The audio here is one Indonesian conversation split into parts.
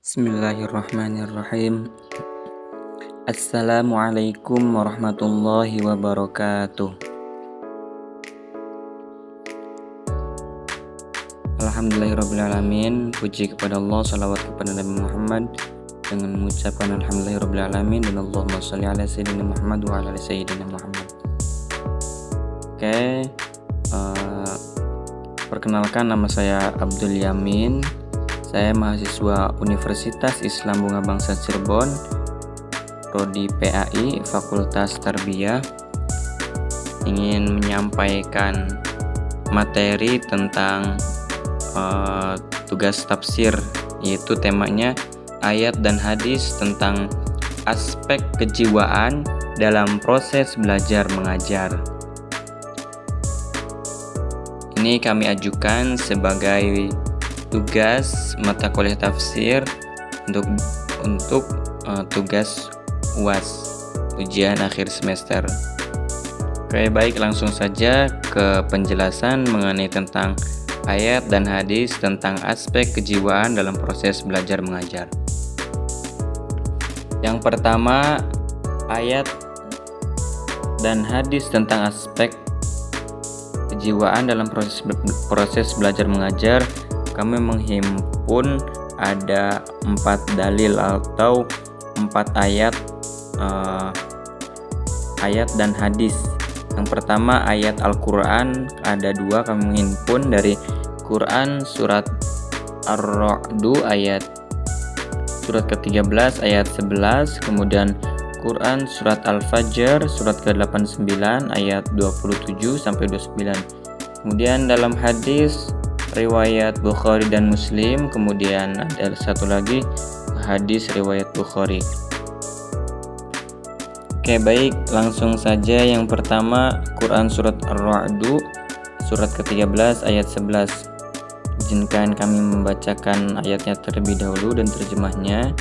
Bismillahirrahmanirrahim. Assalamualaikum warahmatullahi wabarakatuh. Alhamdulillahirrabbilalamin. Puji kepada Allah, salawat kepada Nabi Muhammad dengan mengucapkan Alhamdulillahirrabbilalamin dan Allahumma sholli ala Sayyidina Muhammad wa ala ali Sayyidina Muhammad. Oke, perkenalkan, nama saya Abdul Yamin. Saya mahasiswa Universitas Islam Bunga Bangsa Cirebon, Prodi PAI, Fakultas Tarbiyah. Ingin menyampaikan materi tentang tugas tafsir, yaitu temanya ayat dan hadis tentang aspek kejiwaan dalam proses belajar mengajar. Ini kami ajukan sebagai tugas mata kuliah tafsir untuk tugas UAS, ujian akhir semester. Oke, baik, langsung saja ke penjelasan mengenai tentang ayat dan hadis tentang aspek kejiwaan dalam proses belajar mengajar. Yang pertama, ayat dan hadis tentang aspek kejiwaan dalam proses belajar mengajar. Kami menghimpun ada 4 dalil atau 4 ayat dan hadis. Yang pertama, ayat Al-Quran, ada 2 kami menghimpun dari Quran surat Ar-Ra'du surat ke-13 ayat 11, kemudian Quran surat Al-Fajr surat ke-89 ayat 27 sampai 29. Kemudian dalam hadis riwayat Bukhari dan Muslim, kemudian ada satu lagi hadis riwayat Bukhari. Oke, baik, langsung saja. Yang pertama, Quran surat Ar-Ra'du surat ke-13 ayat 11. Izinkan kami membacakan ayatnya terlebih dahulu dan terjemahnya.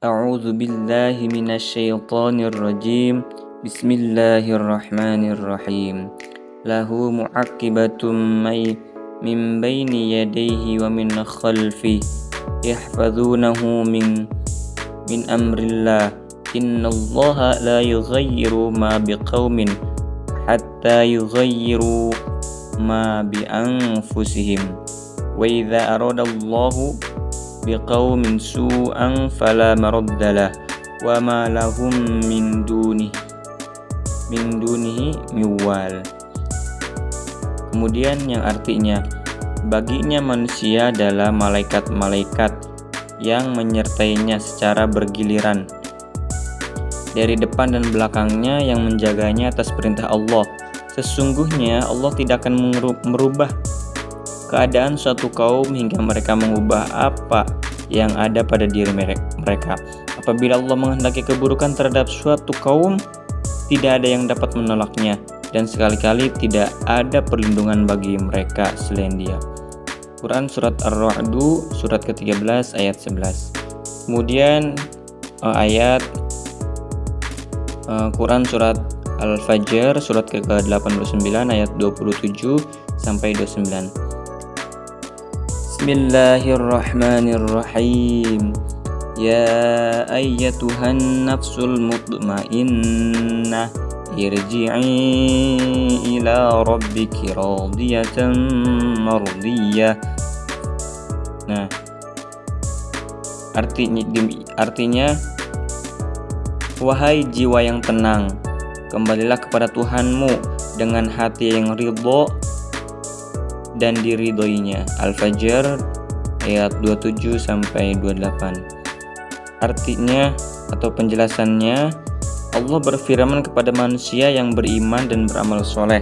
A'udzu billahi minasyaitonir rajim. Bismillahirrahmanirrahim. Lahu mu'aqibatum min baini yadayhi wa min khalfi yahfazunahu min amrillah. Innallaha la yughayyiru ma biqaumin hatta yughayyiru ma bi anfusihim. Wa idza aradallahu biqaumin su'an fala maraddalah wa ma lahum min dunihi miwal. Kemudian yang artinya, baginya manusia adalah malaikat-malaikat yang menyertainya secara bergiliran dari depan dan belakangnya, yang menjaganya atas perintah Allah. Sesungguhnya Allah tidak akan merubah keadaan suatu kaum hingga mereka mengubah apa yang ada pada diri mereka. Apabila Allah menghendaki keburukan terhadap suatu kaum, tidak ada yang dapat menolaknya, dan sekali-kali tidak ada perlindungan bagi mereka selain Dia. Quran surat Ar-Ra'du surat ke-13 ayat 11. Kemudian ayat Quran surat Al-Fajr surat ke-89 ayat 27 sampai 29. Bismillahirrahmanirrahim. Ya ayyatuhan nafsul mutmainnah, irji'i ila rabbiki radiyatan mardiyah. Nah, artinya wahai jiwa yang tenang, kembalilah kepada Tuhanmu dengan hati yang ridho dan diridhoinya. Al-Fajr ayat 27 sampai 28. Artinya atau penjelasannya, Allah berfirman kepada manusia yang beriman dan beramal soleh,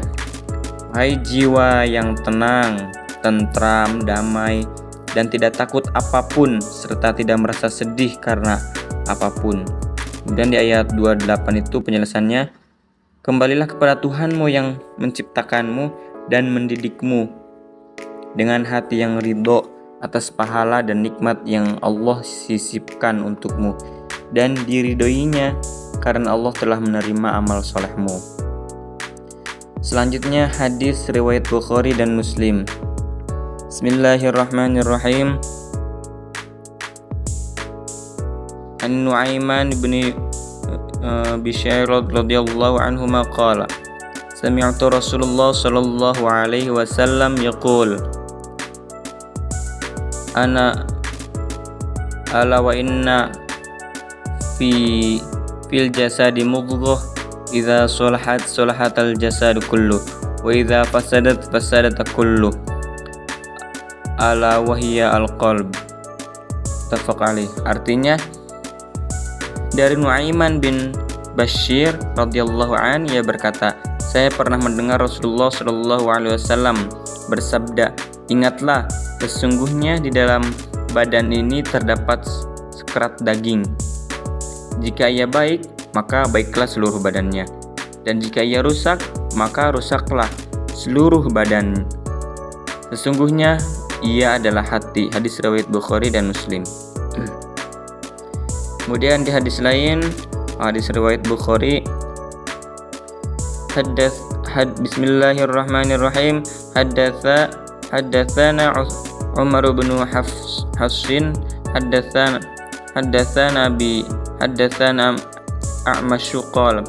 wahai jiwa yang tenang, tentram, damai, dan tidak takut apapun, serta tidak merasa sedih karena apapun. Kemudian di ayat 28 itu penjelasannya, kembalilah kepada Tuhanmu yang menciptakanmu dan mendidikmu dengan hati yang ridho atas pahala dan nikmat yang Allah sisipkan untukmu, dan diridhoinya karena Allah telah menerima amal solehmu. Selanjutnya hadis riwayat Bukhari dan Muslim. Bismillahirrahmanirrahim. An-Nu'aiman bin Bishair radhiyallahu anhuma qala sami'tu Rasulullah sallallahu alaihi wasallam yaqul ana ala wa inna fil jasadi mudghah idza salahatal jasadu kullu wa idza fasadat kullu ala wahiyya al-qalb. Muttafaq alaih. Artinya dari Nu'aiman bin Bashir radhiyallahu an, ia berkata, saya pernah mendengar Rasulullah sallallahu alaihi wasallam bersabda, ingatlah, sesungguhnya di dalam badan ini terdapat sekerat daging. Jika ia baik, maka baiklah seluruh badannya, dan jika ia rusak, maka rusaklah seluruh badan. Sesungguhnya ia adalah hati. Hadis riwayat Bukhari dan Muslim. Kemudian di hadis lain, hadis riwayat Bukhari, Bismillahirrahmanirrahim. Haddatsana Umar bin Hafsin haddatsana A'masyu qala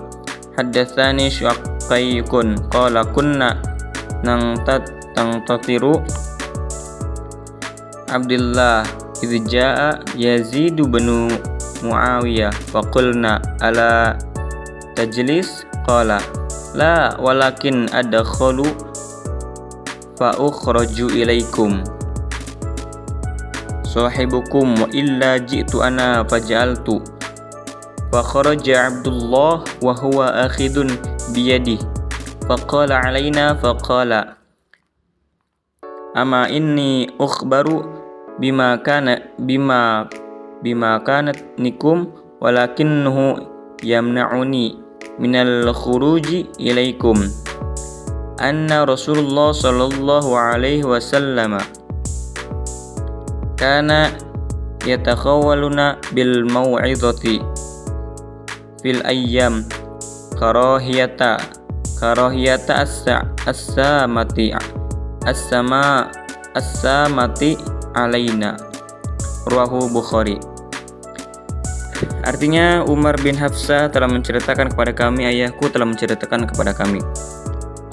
haddatsani Syuqaykun qala kunna nantatiru Abdullah idh jaa Yazid bin Muawiyah faqulna ala tajlis qala la walakin adkhalu fa ukhraju ilaikum sahibukum wa illa ji'tu ana faj'altu fa kharaja Abdullah wa huwa akhidun biyadihi faqala alaina faqala ama inni ukhbaru bima kanat nikum walakinnahu yamna'uni minal khuruji ilaikum anna Rasulullah sallallahu alaihi wasallam kana yatakhawwaluna bil mau'izati fil ayyam karahiyata as-samati alaina. Ruwahu Bukhari. Artinya Umar bin Hafsah telah menceritakan kepada kami, ayahku telah menceritakan kepada kami.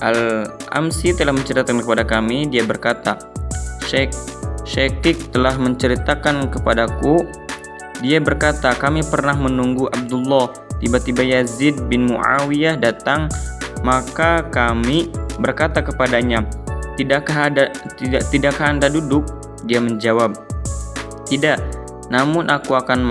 Al-Amsi telah menceritakan kepada kami, dia berkata, Syekik telah menceritakan kepadaku, dia berkata, kami pernah menunggu Abdullah, tiba-tiba Yazid bin Muawiyah datang, maka kami berkata kepadanya, tidakkah Anda duduk? Dia menjawab, tidak, namun aku akan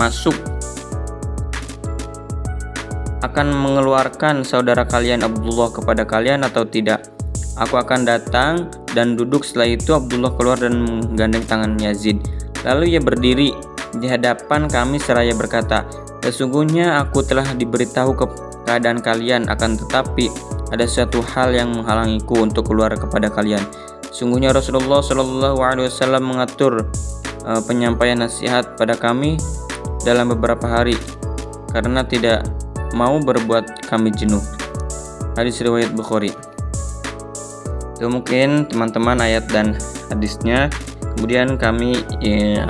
mengeluarkan saudara kalian Abdullah kepada kalian atau tidak. Aku akan datang dan duduk. Setelah itu Abdullah keluar dan menggandeng tangan Yazid. Lalu ia berdiri di hadapan kami seraya berkata, sesungguhnya aku telah diberitahu keadaan kalian, akan tetapi ada suatu hal yang menghalangiku untuk keluar kepada kalian. Sungguhnya Rasulullah Shallallahu Alaihi Wasallam mengatur penyampaian nasihat pada kami dalam beberapa hari karena tidak mau berbuat kami jenuh. Hadis riwayat Bukhari. Itu mungkin teman-teman ayat dan hadisnya. Kemudian kami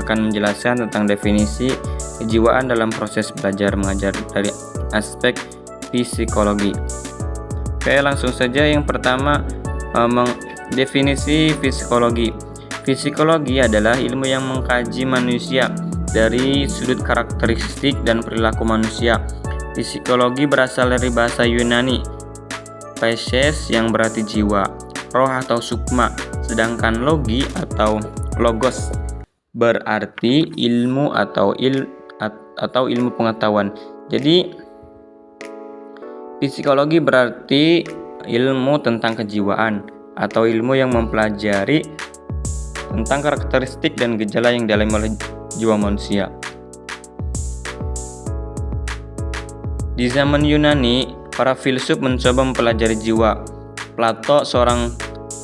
akan menjelaskan tentang definisi kejiwaan dalam proses belajar mengajar dari aspek psikologi. Oke, langsung saja. Yang pertama, definisi psikologi. Psikologi adalah ilmu yang mengkaji manusia dari sudut karakteristik dan perilaku manusia. Psikologi berasal dari bahasa Yunani psyches yang berarti jiwa, roh atau sukma, sedangkan logi atau logos berarti ilmu atau ilmu pengetahuan. Jadi psikologi berarti ilmu tentang kejiwaan atau ilmu yang mempelajari tentang karakteristik dan gejala yang dialami oleh jiwa manusia. Di zaman Yunani, para filsuf mencoba mempelajari jiwa. Plato, seorang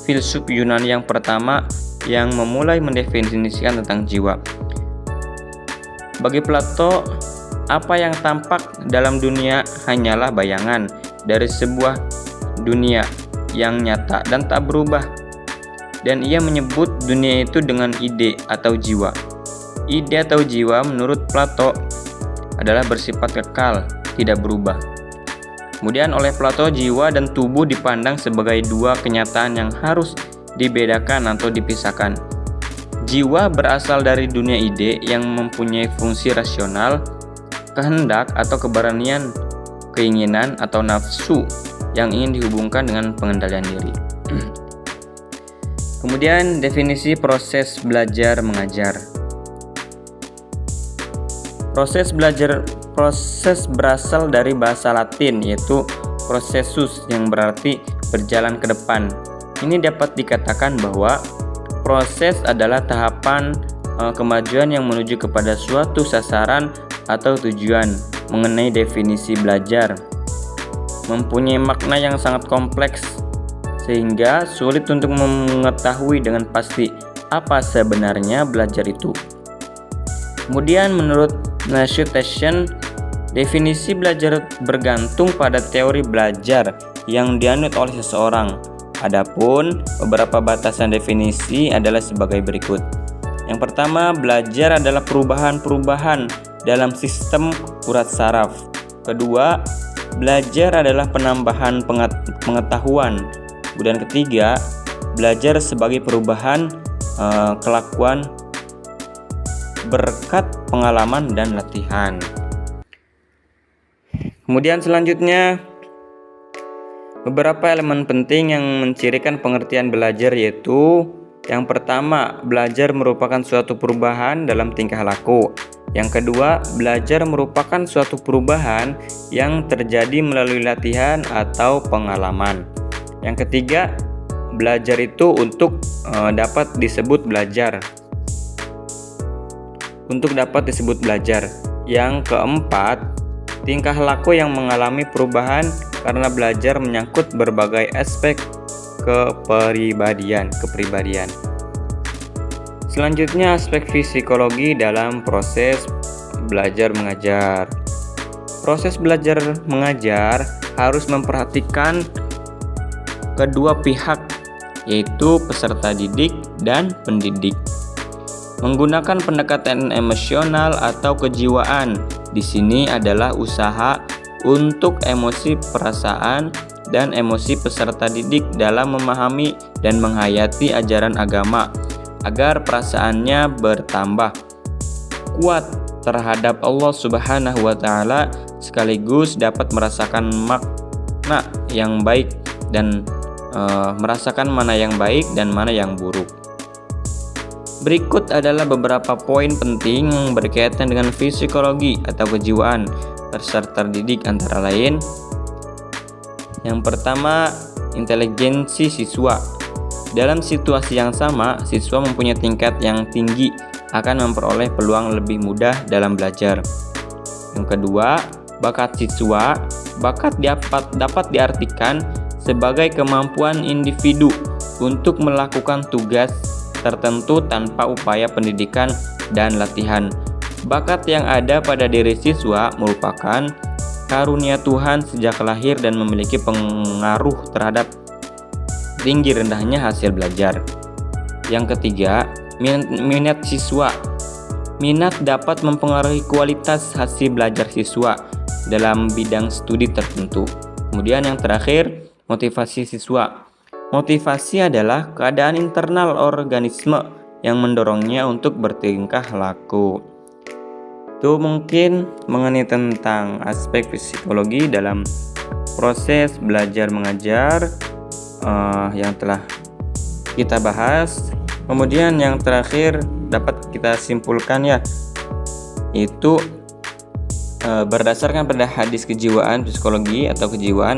filsuf Yunani yang pertama yang memulai mendefinisikan tentang jiwa. Bagi Plato, apa yang tampak dalam dunia hanyalah bayangan dari sebuah dunia yang nyata dan tak berubah. dan ia menyebut dunia itu dengan ide atau jiwa. Ide atau jiwa menurut Plato adalah bersifat kekal, tidak berubah. Kemudian oleh Plato, jiwa dan tubuh dipandang sebagai dua kenyataan yang harus dibedakan atau dipisahkan. Jiwa berasal dari dunia ide yang mempunyai fungsi rasional, kehendak atau keberanian, keinginan atau nafsu yang ingin dihubungkan dengan pengendalian diri. Kemudian definisi proses belajar mengajar. Proses berasal dari bahasa Latin, yaitu processus, yang berarti berjalan ke depan. Ini dapat dikatakan bahwa proses adalah tahapan kemajuan yang menuju kepada suatu sasaran atau tujuan. Mengenai definisi belajar, mempunyai makna yang sangat kompleks sehingga sulit untuk mengetahui dengan pasti apa sebenarnya belajar itu. Kemudian menurut Nasution, definisi belajar bergantung pada teori belajar yang dianut oleh seseorang. Adapun beberapa batasan definisi adalah sebagai berikut. Yang pertama, belajar adalah perubahan-perubahan dalam sistem urat saraf. Kedua, belajar adalah penambahan pengetahuan. Kemudian ketiga, belajar sebagai perubahan kelakuan berkat pengalaman dan latihan. Kemudian selanjutnya, beberapa elemen penting yang mencirikan pengertian belajar yaitu: yang pertama, belajar merupakan suatu perubahan dalam tingkah laku. Yang kedua, belajar merupakan suatu perubahan yang terjadi melalui latihan atau pengalaman. Yang ketiga, belajar itu untuk dapat disebut belajar. Yang keempat, tingkah laku yang mengalami perubahan karena belajar menyangkut berbagai aspek kepribadian. Selanjutnya, aspek psikologi dalam proses belajar mengajar. Proses belajar mengajar harus memperhatikan kedua pihak, yaitu peserta didik dan pendidik. Menggunakan pendekatan emosional atau kejiwaan di sini adalah usaha untuk emosi, perasaan, dan emosi peserta didik dalam memahami dan menghayati ajaran agama agar perasaannya bertambah kuat terhadap Allah Subhanahu wa Ta'ala, sekaligus dapat merasakan makna yang baik dan merasakan mana yang baik dan mana yang buruk. Berikut adalah beberapa poin penting yang berkaitan dengan psikologi atau kejiwaan peserta didik, antara lain: yang pertama, inteligensi siswa. Dalam situasi yang sama, siswa mempunyai tingkat yang tinggi akan memperoleh peluang lebih mudah dalam belajar. Yang kedua, bakat siswa. Bakat dapat diartikan sebagai kemampuan individu untuk melakukan tugas tertentu tanpa upaya pendidikan dan latihan. Bakat yang ada pada diri siswa merupakan karunia Tuhan sejak lahir dan memiliki pengaruh terhadap tinggi rendahnya hasil belajar. Yang ketiga, minat siswa. Minat dapat mempengaruhi kualitas hasil belajar siswa dalam bidang studi tertentu. Kemudian yang terakhir, motivasi siswa. Motivasi adalah keadaan internal organisme yang mendorongnya untuk bertingkah laku. Itu mungkin mengenai tentang aspek psikologi dalam proses belajar mengajar yang telah kita bahas. Kemudian yang terakhir dapat kita simpulkan itu berdasarkan pada hadis kejiwaan psikologi atau kejiwaan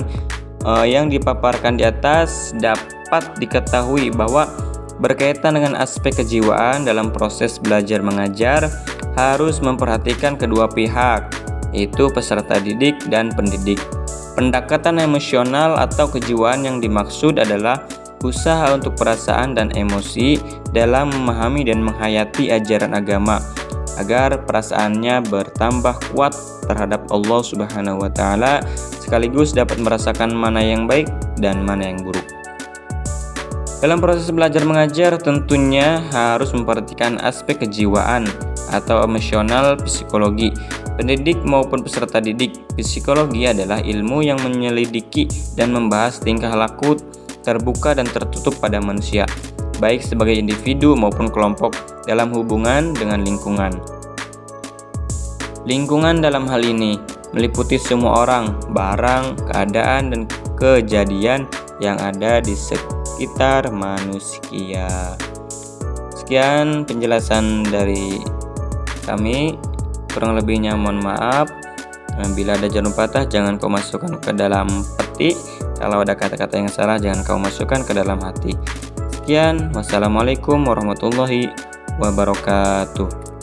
yang dipaparkan di atas, dapat diketahui bahwa berkaitan dengan aspek kejiwaan dalam proses belajar mengajar harus memperhatikan kedua pihak, yaitu peserta didik dan pendidik. Pendekatan emosional atau kejiwaan yang dimaksud adalah usaha untuk perasaan dan emosi dalam memahami dan menghayati ajaran agama agar perasaannya bertambah kuat terhadap Allah Subhanahu wa Ta'ala, sekaligus dapat merasakan mana yang baik dan mana yang buruk. Dalam proses belajar mengajar tentunya harus memperhatikan aspek kejiwaan atau emosional psikologi pendidik maupun peserta didik. Psikologi adalah ilmu yang menyelidiki dan membahas tingkah laku terbuka dan tertutup pada manusia, baik sebagai individu maupun kelompok dalam hubungan dengan lingkungan. Lingkungan dalam hal ini meliputi semua orang, barang, keadaan, dan kejadian yang ada di sekitar manusia. Sekian penjelasan dari kami, kurang lebihnya mohon maaf. Bila ada jarum patah jangan kau masukkan ke dalam peti, kalau ada kata-kata yang salah jangan kau masukkan ke dalam hati. Sekian, wassalamualaikum warahmatullahi wabarakatuh.